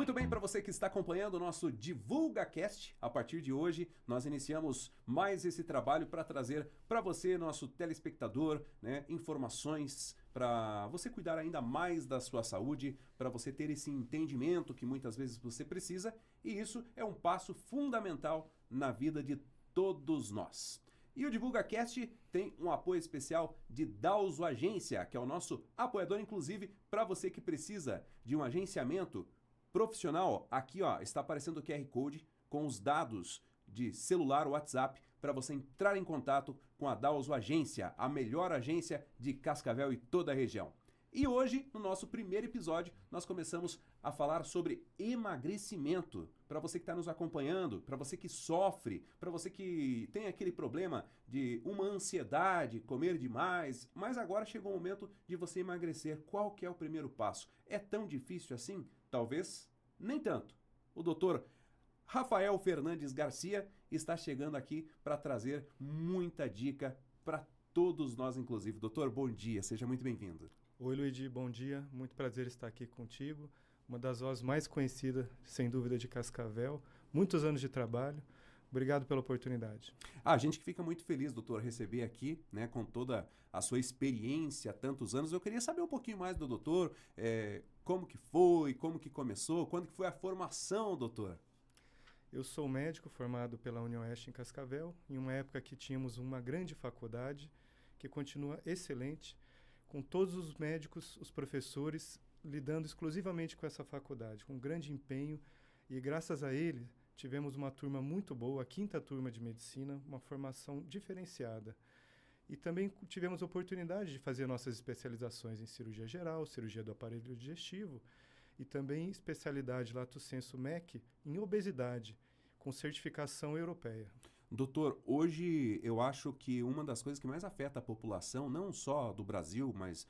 Muito bem, para você que está acompanhando o nosso DivulgaCast, a partir de hoje nós iniciamos mais esse trabalho para trazer para você, nosso telespectador, né, informações para você cuidar ainda mais da sua saúde, para você ter esse entendimento que muitas vezes você precisa, e isso é um passo fundamental na vida de todos nós. E o DivulgaCast tem um apoio especial de Dalso Agência, que é o nosso apoiador, inclusive, para você que precisa de um agenciamento profissional. Aqui ó, está aparecendo o QR Code com os dados de celular ou WhatsApp para você entrar em contato com a Dalso Agência, a melhor agência de Cascavel e toda a região. E hoje, no nosso primeiro episódio, nós começamos a falar sobre emagrecimento. Para você que está nos acompanhando, para você que sofre, para você que tem aquele problema de uma ansiedade, comer demais, mas agora chegou o momento de você emagrecer. Qual que é o primeiro passo? É tão difícil assim? Talvez nem tanto. O doutor Rafael Fernandes Garcia está chegando aqui para trazer muita dica para todos nós, inclusive. Doutor, bom dia, seja muito bem-vindo. Oi, Luigi, bom dia. Muito prazer estar aqui contigo. Uma das vozes mais conhecidas, sem dúvida, de Cascavel. Muitos anos de trabalho. Obrigado pela oportunidade. A gente que fica muito feliz, doutor, receber aqui, né, com toda a sua experiência, tantos anos. Eu queria saber um pouquinho mais do doutor, como que foi, como que começou, quando que foi a formação, doutor? Eu sou médico formado pela UniOeste em Cascavel, em uma época que tínhamos uma grande faculdade, que continua excelente, com todos os médicos, os professores, lidando exclusivamente com essa faculdade, com grande empenho, e graças a ele tivemos uma turma muito boa, a 5ª turma de medicina, uma formação diferenciada. E também tivemos a oportunidade de fazer nossas especializações em cirurgia geral, cirurgia do aparelho digestivo, e também especialidade lato sensu MEC em obesidade, com certificação europeia. Doutor, hoje eu acho que uma das coisas que mais afeta a população, não só do Brasil, mas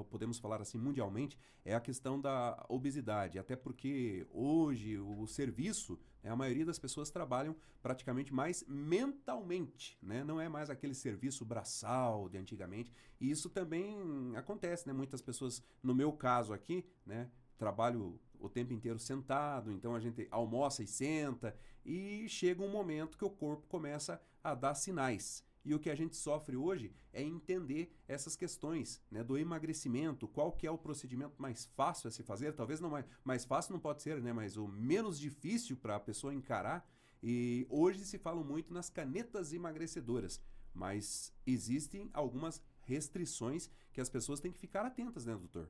podemos falar assim mundialmente, é a questão da obesidade. Até porque hoje o serviço, a maioria das pessoas trabalham praticamente mais mentalmente, né? Não é mais aquele serviço braçal de antigamente. E isso também acontece, né? Muitas pessoas, no meu caso aqui, né? Trabalho o tempo inteiro sentado, então a gente almoça e senta, e chega um momento que o corpo começa a dar sinais. E o que a gente sofre hoje é entender essas questões, né, do emagrecimento, qual que é o procedimento mais fácil a se fazer, talvez não mais fácil não pode ser, né, mas o menos difícil para a pessoa encarar. E hoje se fala muito nas canetas emagrecedoras, mas existem algumas restrições que as pessoas têm que ficar atentas, né, doutor?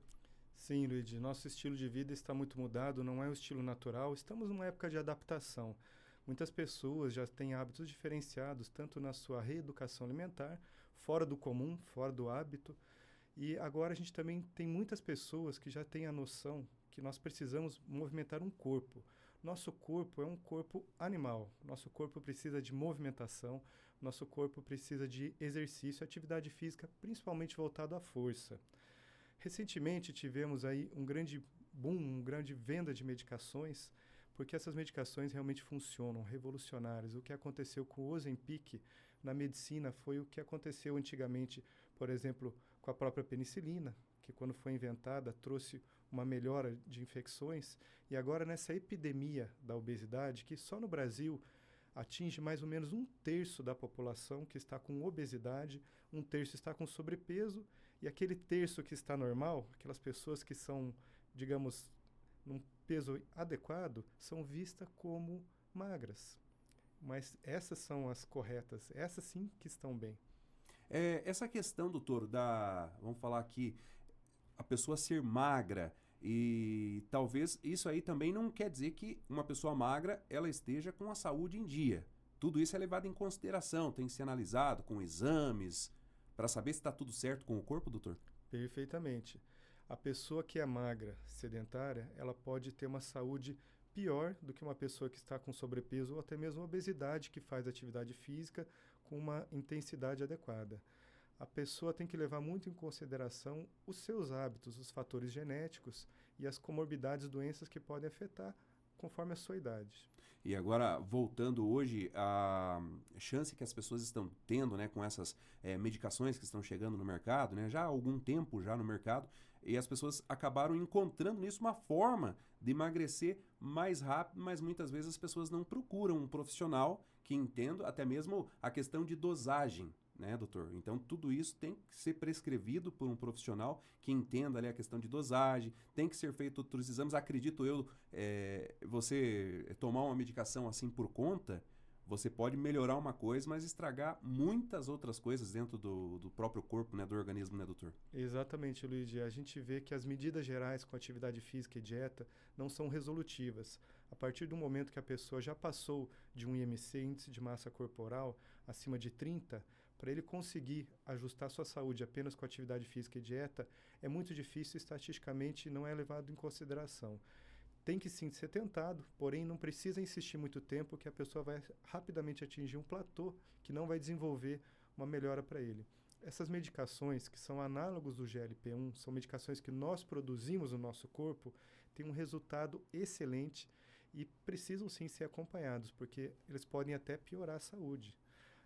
Sim, Luigi, nosso estilo de vida está muito mudado, não é o estilo natural, estamos numa época de adaptação. Muitas pessoas já têm hábitos diferenciados, tanto na sua reeducação alimentar, fora do comum, fora do hábito, e agora a gente também tem muitas pessoas que já têm a noção que nós precisamos movimentar um corpo. Nosso corpo é um corpo animal, nosso corpo precisa de movimentação, nosso corpo precisa de exercício, atividade física, principalmente voltado à força. Recentemente tivemos aí um grande boom, uma grande venda de medicações, porque essas medicações realmente funcionam, revolucionárias. O que aconteceu com o Ozempic na medicina foi o que aconteceu antigamente, por exemplo, com a própria penicilina, que quando foi inventada trouxe uma melhora de infecções, e agora nessa epidemia da obesidade, que só no Brasil atinge mais ou menos 1/3 da população que está com obesidade, 1/3 está com sobrepeso, e aquele terço que está normal, aquelas pessoas que são, digamos, num peso adequado, são vistas como magras. Mas essas são as corretas, essas sim que estão bem. Essa questão, doutor, vamos falar aqui, a pessoa ser magra, e talvez isso aí também não quer dizer que uma pessoa magra ela esteja com a saúde em dia. Tudo isso é levado em consideração, tem que ser analisado com exames, para saber se está tudo certo com o corpo, doutor? Perfeitamente. A pessoa que é magra, sedentária, ela pode ter uma saúde pior do que uma pessoa que está com sobrepeso ou até mesmo obesidade, que faz atividade física com uma intensidade adequada. A pessoa tem que levar muito em consideração os seus hábitos, os fatores genéticos e as comorbidades, doenças que podem afetar conforme a sua idade. E agora, voltando hoje, a chance que as pessoas estão tendo, né, com essas medicações que estão chegando no mercado, né, já há algum tempo já no mercado, e as pessoas acabaram encontrando nisso uma forma de emagrecer mais rápido, mas muitas vezes as pessoas não procuram um profissional que entenda até mesmo a questão de dosagem, né, doutor? Então, tudo isso tem que ser prescrevido por um profissional que entenda ali a questão de dosagem, tem que ser feito outros exames. Acredito eu, você tomar uma medicação assim por conta, você pode melhorar uma coisa, mas estragar muitas outras coisas dentro do próprio corpo, né, do organismo, né, doutor? Exatamente, Luigi. A gente vê que as medidas gerais com atividade física e dieta não são resolutivas. A partir do momento que a pessoa já passou de um IMC, índice de massa corporal, acima de 30, para ele conseguir ajustar sua saúde apenas com atividade física e dieta, é muito difícil, estatisticamente não é levado em consideração. Tem que sim ser tentado, porém não precisa insistir muito tempo, que a pessoa vai rapidamente atingir um platô que não vai desenvolver uma melhora para ele. Essas medicações, que são análogos do GLP-1, são medicações que nós produzimos no nosso corpo, têm um resultado excelente e precisam sim ser acompanhados, porque eles podem até piorar a saúde.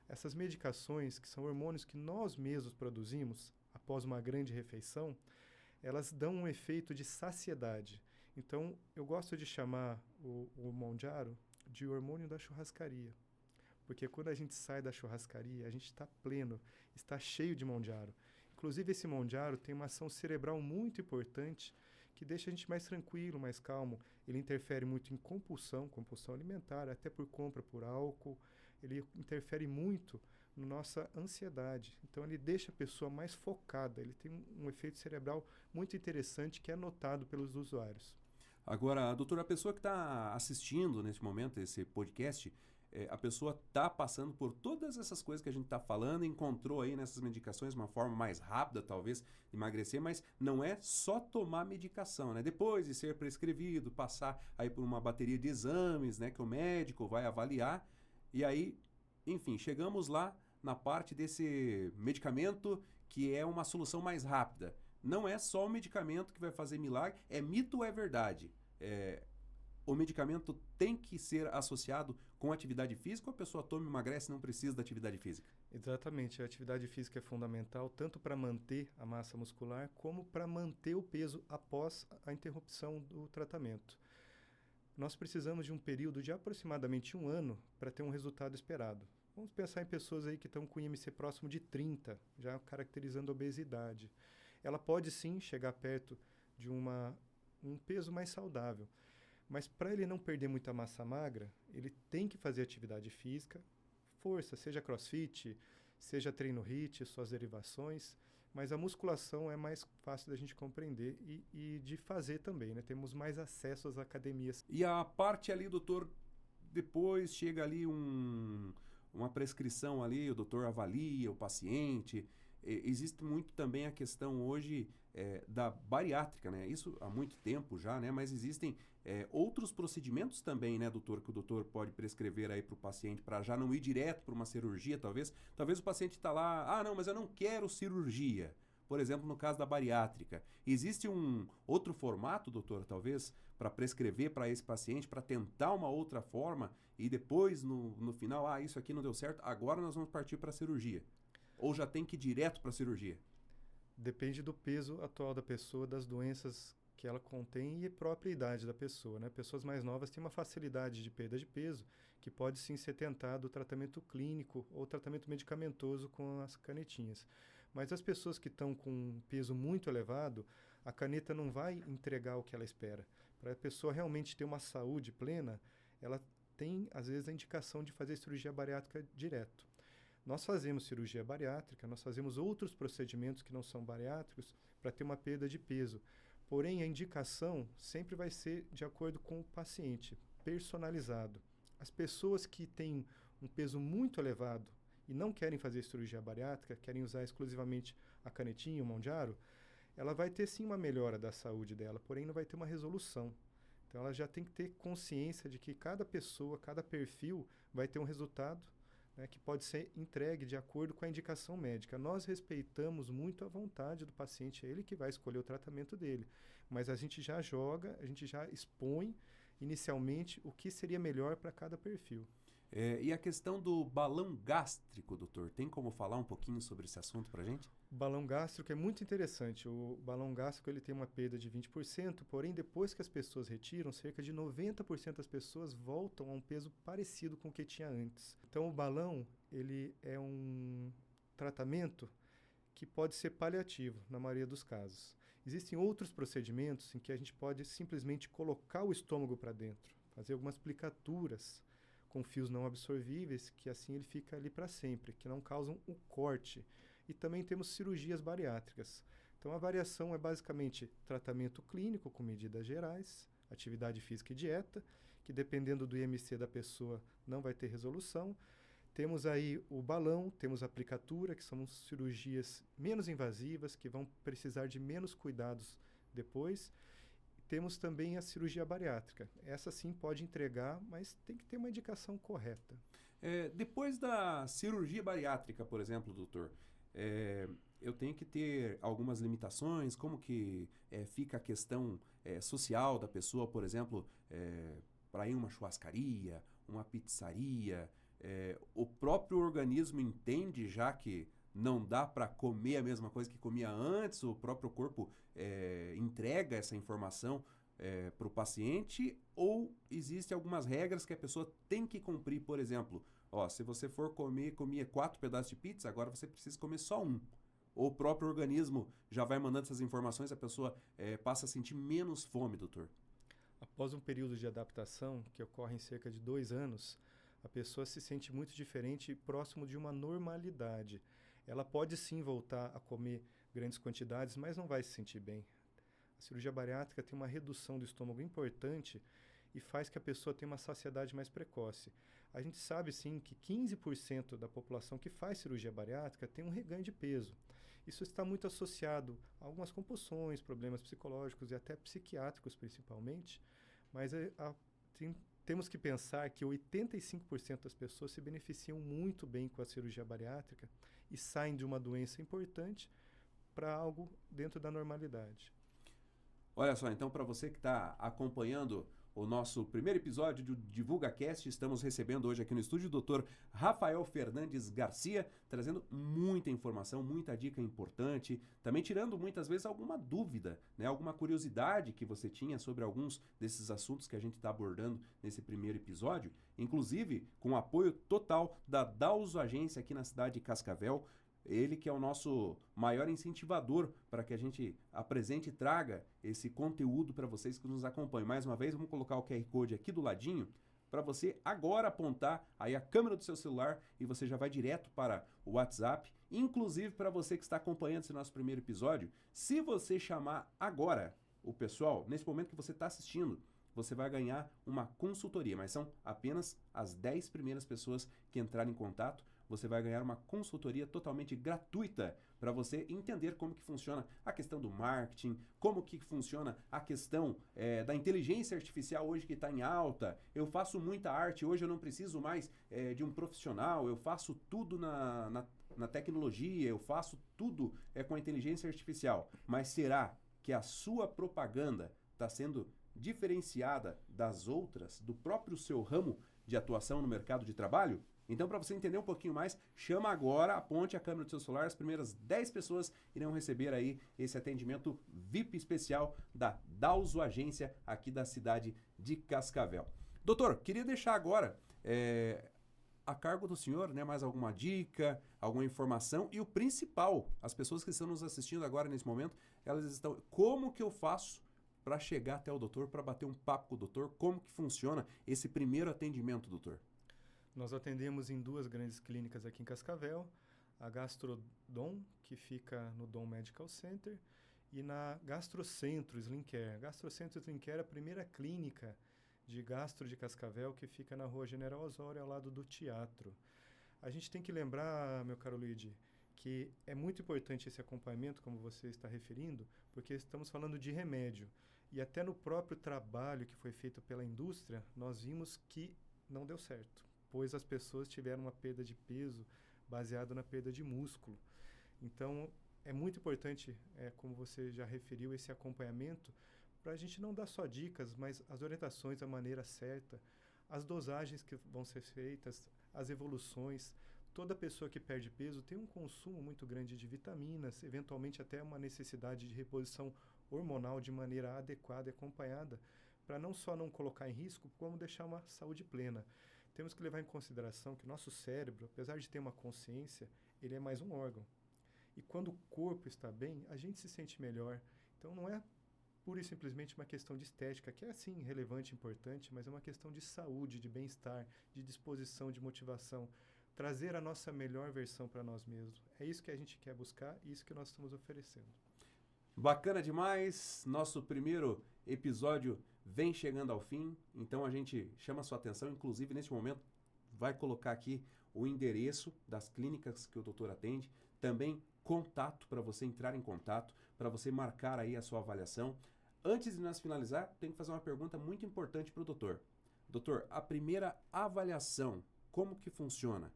Essas medicações, que são hormônios que nós mesmos produzimos após uma grande refeição, elas dão um efeito de saciedade. Então, eu gosto de chamar o Mounjaro de hormônio da churrascaria. Porque quando a gente sai da churrascaria, a gente está pleno, está cheio de Mounjaro. Inclusive, esse Mounjaro tem uma ação cerebral muito importante que deixa a gente mais tranquilo, mais calmo. Ele interfere muito em compulsão alimentar, até por compra por álcool. Ele interfere muito na nossa ansiedade. Então, ele deixa a pessoa mais focada. Ele tem um efeito cerebral muito interessante que é notado pelos usuários. Agora, doutor, a pessoa que está assistindo nesse momento esse podcast, a pessoa está passando por todas essas coisas que a gente está falando, encontrou aí nessas medicações uma forma mais rápida, talvez, de emagrecer, mas não é só tomar medicação, né? Depois de ser prescrevido, passar aí por uma bateria de exames, né, que o médico vai avaliar, e aí, enfim, chegamos lá na parte desse medicamento que é uma solução mais rápida. Não é só o medicamento que vai fazer milagre, é mito ou é verdade? O medicamento tem que ser associado com atividade física ou a pessoa toma e emagrece e não precisa da atividade física? Exatamente, a atividade física é fundamental tanto para manter a massa muscular como para manter o peso após a interrupção do tratamento. Nós precisamos de um período de aproximadamente 1 ano para ter um resultado esperado. Vamos pensar em pessoas aí que estão com IMC próximo de 30, já caracterizando a obesidade. Ela pode sim chegar perto de um peso mais saudável, mas para ele não perder muita massa magra, ele tem que fazer atividade física, força, seja crossfit, seja treino HIIT, suas derivações, mas a musculação é mais fácil da gente compreender e de fazer também, né? Temos mais acesso às academias. E a parte ali, doutor, depois chega ali uma prescrição ali, o doutor avalia o paciente. Existe muito também a questão hoje da bariátrica, né? Isso há muito tempo já, né? Mas existem outros procedimentos também, né, doutor, que o doutor pode prescrever aí para o paciente para já não ir direto para uma cirurgia, talvez. Talvez o paciente está lá, não, mas eu não quero cirurgia. Por exemplo, no caso da bariátrica. Existe um outro formato, doutor, talvez, para prescrever para esse paciente, para tentar uma outra forma e depois, no final, isso aqui não deu certo, agora nós vamos partir para a cirurgia. Ou já tem que ir direto para a cirurgia? Depende do peso atual da pessoa, das doenças que ela contém e a própria idade da pessoa, né? Pessoas mais novas têm uma facilidade de perda de peso que pode sim ser tentado o tratamento clínico ou tratamento medicamentoso com as canetinhas. Mas as pessoas que estão com um peso muito elevado, a caneta não vai entregar o que ela espera. Para a pessoa realmente ter uma saúde plena, ela tem, às vezes, a indicação de fazer cirurgia bariátrica direto. Nós fazemos cirurgia bariátrica, nós fazemos outros procedimentos que não são bariátricos para ter uma perda de peso. Porém, a indicação sempre vai ser de acordo com o paciente, personalizado. As pessoas que têm um peso muito elevado e não querem fazer cirurgia bariátrica, querem usar exclusivamente a canetinha, o Mounjaro, ela vai ter sim uma melhora da saúde dela, porém não vai ter uma resolução. Então ela já tem que ter consciência de que cada pessoa, cada perfil vai ter um resultado, né, que pode ser entregue de acordo com a indicação médica. Nós respeitamos muito a vontade do paciente, é ele que vai escolher o tratamento dele. Mas a gente já joga, a gente já expõe inicialmente o que seria melhor para cada perfil. E a questão do balão gástrico, doutor, tem como falar um pouquinho sobre esse assunto para a gente? O balão gástrico é muito interessante. O balão gástrico ele tem uma perda de 20%, porém depois que as pessoas retiram, cerca de 90% das pessoas voltam a um peso parecido com o que tinha antes. Então o balão ele é um tratamento que pode ser paliativo na maioria dos casos. Existem outros procedimentos em que a gente pode simplesmente colocar o estômago para dentro, fazer algumas aplicaturas com fios não absorvíveis, que assim ele fica ali para sempre, que não causam o corte. E também temos cirurgias bariátricas. Então a variação é basicamente tratamento clínico com medidas gerais, atividade física e dieta, que dependendo do IMC da pessoa não vai ter resolução. Temos aí o balão, temos a aplicatura, que são cirurgias menos invasivas, que vão precisar de menos cuidados depois. Temos também a cirurgia bariátrica. Essa sim pode entregar, mas tem que ter uma indicação correta. Depois da cirurgia bariátrica, por exemplo, doutor, eu tenho que ter algumas limitações? Como que fica a questão social da pessoa, por exemplo, para ir a uma churrascaria, uma pizzaria? O próprio organismo entende já que não dá para comer a mesma coisa que comia antes? O próprio corpo entrega essa informação para o paciente? Ou existem algumas regras que a pessoa tem que cumprir? Por exemplo, se você for comia 4 pedaços de pizza, agora você precisa comer só um. Ou o próprio organismo já vai mandando essas informações, a pessoa passa a sentir menos fome, doutor? Após um período de adaptação, que ocorre em cerca de 2 anos, a pessoa se sente muito diferente e próximo de uma normalidade. Ela pode sim voltar a comer grandes quantidades, mas não vai se sentir bem. A cirurgia bariátrica tem uma redução do estômago importante e faz que a pessoa tenha uma saciedade mais precoce. A gente sabe sim que 15% da população que faz cirurgia bariátrica tem um reganho de peso. Isso está muito associado a algumas compulsões, problemas psicológicos e até psiquiátricos principalmente, mas temos que pensar que 85% das pessoas se beneficiam muito bem com a cirurgia bariátrica e saem de uma doença importante para algo dentro da normalidade. Olha só, então para você que está acompanhando o nosso primeiro episódio do DivulgaCast, estamos recebendo hoje aqui no estúdio o Dr. Rafael Fernandes Garcia, trazendo muita informação, muita dica importante, também tirando muitas vezes alguma dúvida, né, alguma curiosidade que você tinha sobre alguns desses assuntos que a gente está abordando nesse primeiro episódio, inclusive com o apoio total da Dauso Agência aqui na cidade de Cascavel. Ele que é o nosso maior incentivador para que a gente apresente e traga esse conteúdo para vocês que nos acompanham. Mais uma vez, vamos colocar o QR Code aqui do ladinho para você agora apontar aí a câmera do seu celular e você já vai direto para o WhatsApp. Inclusive para você que está acompanhando esse nosso primeiro episódio, se você chamar agora o pessoal, nesse momento que você está assistindo, você vai ganhar uma consultoria, mas são apenas as 10 primeiras pessoas que entrarem em contato. Você vai ganhar uma consultoria totalmente gratuita para você entender como que funciona a questão do marketing, como que funciona a questão da inteligência artificial hoje que está em alta. Eu faço muita arte, hoje eu não preciso mais de um profissional, eu faço tudo na tecnologia, eu faço tudo com a inteligência artificial. Mas será que a sua propaganda está sendo diferenciada das outras, do próprio seu ramo de atuação no mercado de trabalho? Então, para você entender um pouquinho mais, chama agora, aponte a câmera do seu celular, as primeiras 10 pessoas irão receber aí esse atendimento VIP especial da Dauso Agência aqui da cidade de Cascavel. Doutor, queria deixar agora a cargo do senhor, né, mais alguma dica, alguma informação e o principal, as pessoas que estão nos assistindo agora nesse momento, elas estão, como que eu faço para chegar até o doutor, para bater um papo com o doutor, como que funciona esse primeiro atendimento, doutor? Nós atendemos em 2 grandes clínicas aqui em Cascavel, a Gastrodon, que fica no Dom Medical Center, e na Gastrocentro Slim Care. Gastrocentro Slim Care é a primeira clínica de gastro de Cascavel, que fica na Rua General Osório, ao lado do teatro. A gente tem que lembrar, meu caro Luigi, que é muito importante esse acompanhamento, como você está referindo, porque estamos falando de remédio. E até no próprio trabalho que foi feito pela indústria, nós vimos que não deu certo, pois as pessoas tiveram uma perda de peso baseado na perda de músculo. Então, é muito importante, como você já referiu, esse acompanhamento, para a gente não dar só dicas, mas as orientações da maneira certa, as dosagens que vão ser feitas, as evoluções. Toda pessoa que perde peso tem um consumo muito grande de vitaminas, eventualmente até uma necessidade de reposição hormonal de maneira adequada e acompanhada, para não só não colocar em risco, como deixar uma saúde plena. Temos que levar em consideração que nosso cérebro, apesar de ter uma consciência, ele é mais um órgão. E quando o corpo está bem, a gente se sente melhor. Então não é pura e simplesmente uma questão de estética, que é sim relevante e importante, mas é uma questão de saúde, de bem-estar, de disposição, de motivação. Trazer a nossa melhor versão para nós mesmos. É isso que a gente quer buscar e isso que nós estamos oferecendo. Bacana demais, nosso primeiro episódio vem chegando ao fim, então a gente chama a sua atenção, inclusive neste momento vai colocar aqui o endereço das clínicas que o doutor atende, também contato para você entrar em contato, para você marcar aí a sua avaliação. Antes de nós finalizar, tenho que fazer uma pergunta muito importante para o doutor. Doutor, a primeira avaliação, como que funciona?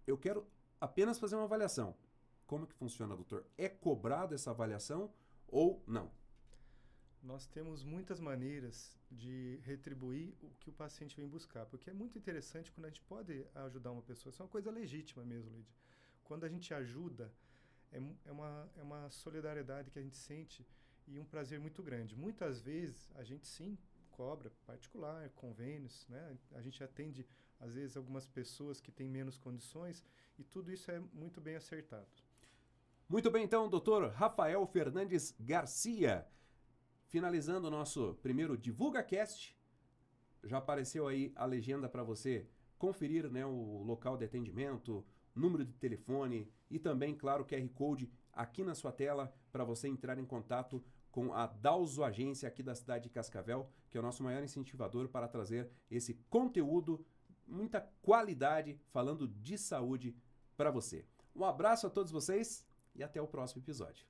Eu quero apenas fazer uma avaliação. Como que funciona, doutor? É cobrado essa avaliação ou não? Nós temos muitas maneiras de retribuir o que o paciente vem buscar, porque é muito interessante quando a gente pode ajudar uma pessoa. Isso é uma coisa legítima mesmo, Lídia. Quando a gente ajuda, é uma solidariedade que a gente sente e um prazer muito grande. Muitas vezes, a gente sim cobra particular, convênios, né? A gente atende, às vezes, algumas pessoas que têm menos condições e tudo isso é muito bem acertado. Muito bem, então, doutor Rafael Fernandes Garcia. Finalizando o nosso primeiro DivulgaCast, já apareceu aí a legenda para você conferir, né, o local de atendimento, número de telefone e também, claro, o QR Code aqui na sua tela para você entrar em contato com a Dalzo Agência aqui da cidade de Cascavel, que é o nosso maior incentivador para trazer esse conteúdo, muita qualidade, falando de saúde para você. Um abraço a todos vocês e até o próximo episódio.